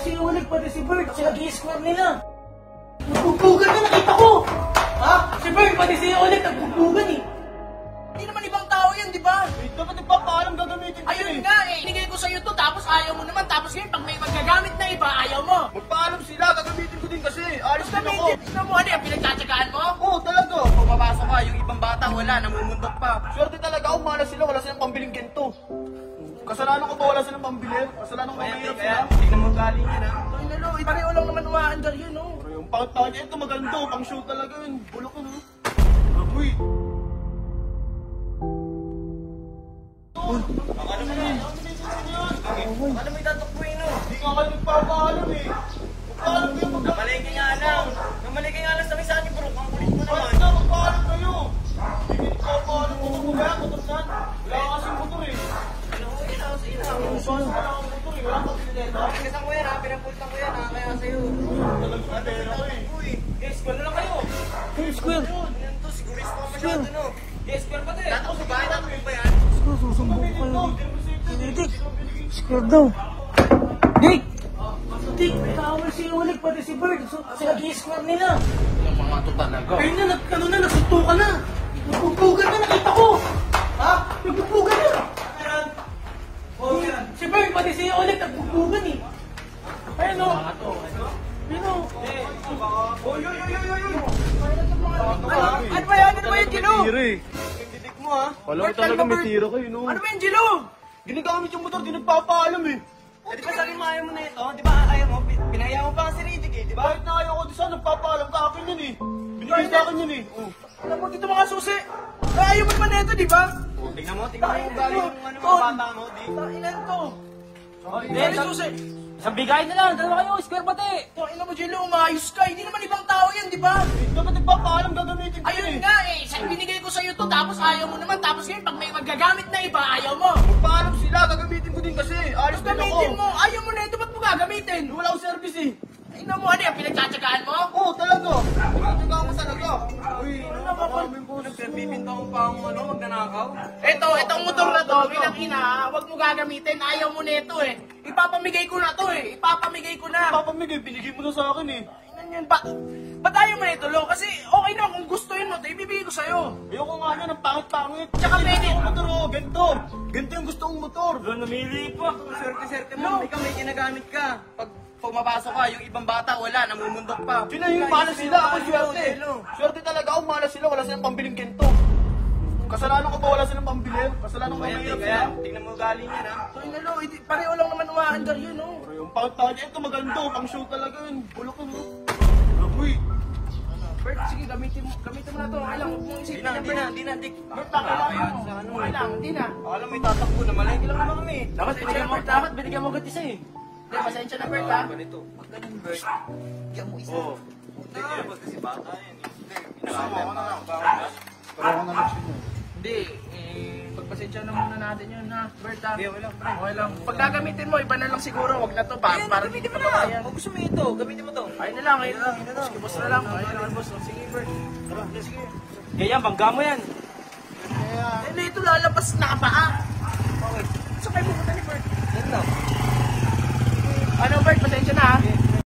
si Oleg pati si Bert. Kasi nag-i-square nila. Nagbubugan na, nakita ko! Ha? Si Bert pati si Oleg nagbubugan eh. Hindi naman ibang tao yan, di ba? Dapat nagpapaalam gagamitin ko. Ayun nga eh. Hinigay ko sa'yo to, tapos ayaw mo naman. Tapos ngayon, pag may magagamit na iba, ayaw mo. Magpaalam sila, gagamitin ko din kasi. Alis din ako. Tignan mo, ano yan, pinagtsatsagaan mo? Oo, talaga. Kung mapasok ka, yung ibang bata wala, namumundok pa. Swerte talaga ako, malas sila, wala silang pambiling kento. Kasalanan ko ba wala silang pambili? Kasalanan ko ba mahirap sila? Tingnan mo galing yan, ha? Ay, nalo, pareho lang naman umaandar yun, oh. Pero yung pangit niya, ito maganda, pang show talaga yun. Bulok ko, no? Uy! Ano mo yun? Ano mo itatakbuhin, no? Hindi nga kayo nagpapaalam eh. Magpaalam kayo, Namalengke nga lang. Namalengke nga lang sa may saan yung bro. Ang kulit mo naman. Basta magpaalam kayo. Hindi nagpapaalam ko kung kaya motor saan. Wala ka kasing motor eh. Ano ko yun, ako sa'yo na. Basta wala akong motor eh, wala kang pinileta. Pinasan ko yan, ha? Pinapultan ko yan, ha? Kaya sa'yo. Talagang pera ko eh. Uy, yes, square na lang kayo. Hey, square. Yan to, sigurista ka masyado, no? Yes, square pa to eh. Tatakbo sa bahay, tatakbo ba yan? Square, susumbong ko kayo. Dick, square daw. Dick! Dick, may kaaway si Oleg pati si Bert. Kasi nag-i-square nila. Yung mga to talaga. Ayun na, nagsuntukan na. Nagbubugan na, nakita ko. Ha? Nagbubugan na. Si Bert pati si Oleg nagbubugan eh. Ayun o. Ayun o. Ano ba yan? Ano ba yan, Gino? Tira eh. Titik mo, ha? Wala Bert, talaga ano ba, may tira kayo, no? Ano ba yan, Gino? Ginagamit yung motor, di nagpapaalam eh. Eh, di ba sabi mo ayaw mo na ito? Di ba ayaw mo? Pinaya mo pa nga si Riddick eh, di ba? Kahit na ayaw ko, di saan nagpapaalam ka akin yun eh. Binigay sa akin yun eh. Oh. Alam mo dito mga susi. Ay, ayaw mo naman na ito, di ba? Tingnan mo yung ugali ng ano, mga bata mo, di? Ilan to? Hindi, Dali susi. Isang bigay na lang, dalawa kayo, square pati. Ina mo, Jello, umayos ka. Hindi naman ibang tao yan, di ba? Dapat nagpapaalam gagamitin ko Ayun eh. nga eh. Binigay ko sa'yo to, tapos ayaw mo naman. Tapos ngayon, pag may magagamit na iba, ayaw mo. Magpaalam sila, gagamitin ko din kasi. Alis din ako. Gamitin mo. Ayaw mo na ito, ba't mo gagamitin? Wala akong service eh. Ina mo, ano yan, pinagtsatsagaan mo? Oo, talaga. Nagtsaga ako talaga. Uy, Nakakamin po, nagbibinta ko pa ang ano, magnanakaw. Itong motor na to, bilang ina, huwag mo gagamitin. Ayaw mo na ito eh. Ipapamigay ko na to eh. Ipapamigay ko na. papamigay, binigay mo na sa akin eh. Inan yan, ba't ayaw mo na ito, Lo? Kasi okay na, kung gusto yun mo, ito, ibibigay ko sa'yo. Ayoko nga yan, ang pangit-pangit. Tsaka pwede. Gusto kong motor, oh, ganito. Ganito yung gusto kong motor. Namili pa. Swerte-swerte mo, ikaw may ginagamit ka. Pag mapasok ka, yung ibang bata wala, namumundok pa. Sila yung malas sila, ako swerte. Swerte talaga ako, malas sila, wala silang pambiling kento. Kasalanan ko ba wala silang pambili? Kasalanan ko ba mahirap sila? Tingnan mo galing yan, ha? So, Lo, pareho lang naman umaandar yun, no? Pero yung pangit niya, ito maganda, pang show talaga yun. Bulok ko, no? Uy! Bert, sige, gamitin mo na to. Okay lang, huwag mong isipin na, Bert. Hindi na, dik. Bert, pakalaman mo. Okay lang, hindi na. Alam mo, itatakbo na, malengke lang naman kami. Dapat binigyan mo agad isa eh. Hindi, pasensya na, Bert, ha? Ganito. Ganun, Bert. Bigyan mo isa. Oo. Hindi, kasi bata yan. Kasama ko na lang. Hindi, pagpasensya na muna natin yun, ha? Bert, ha? Okay lang. Okay lang. Pag gagamitin mo, iba na lang siguro. Wag na to, para Gamitin mo na. Kung gusto mo ito, gamitin mo to. Ayun na lang, ayun na lang. Sige, boss na lang. Ayun na lang, boss. Sige, Bert. Tara, sige. Ganyan, bangga mo yan. Hindi, ito lalabas na paa. Okay. Saan kayo pupunta ni Bert? Yan lang. Ano, Bert? Pasensya na, ha?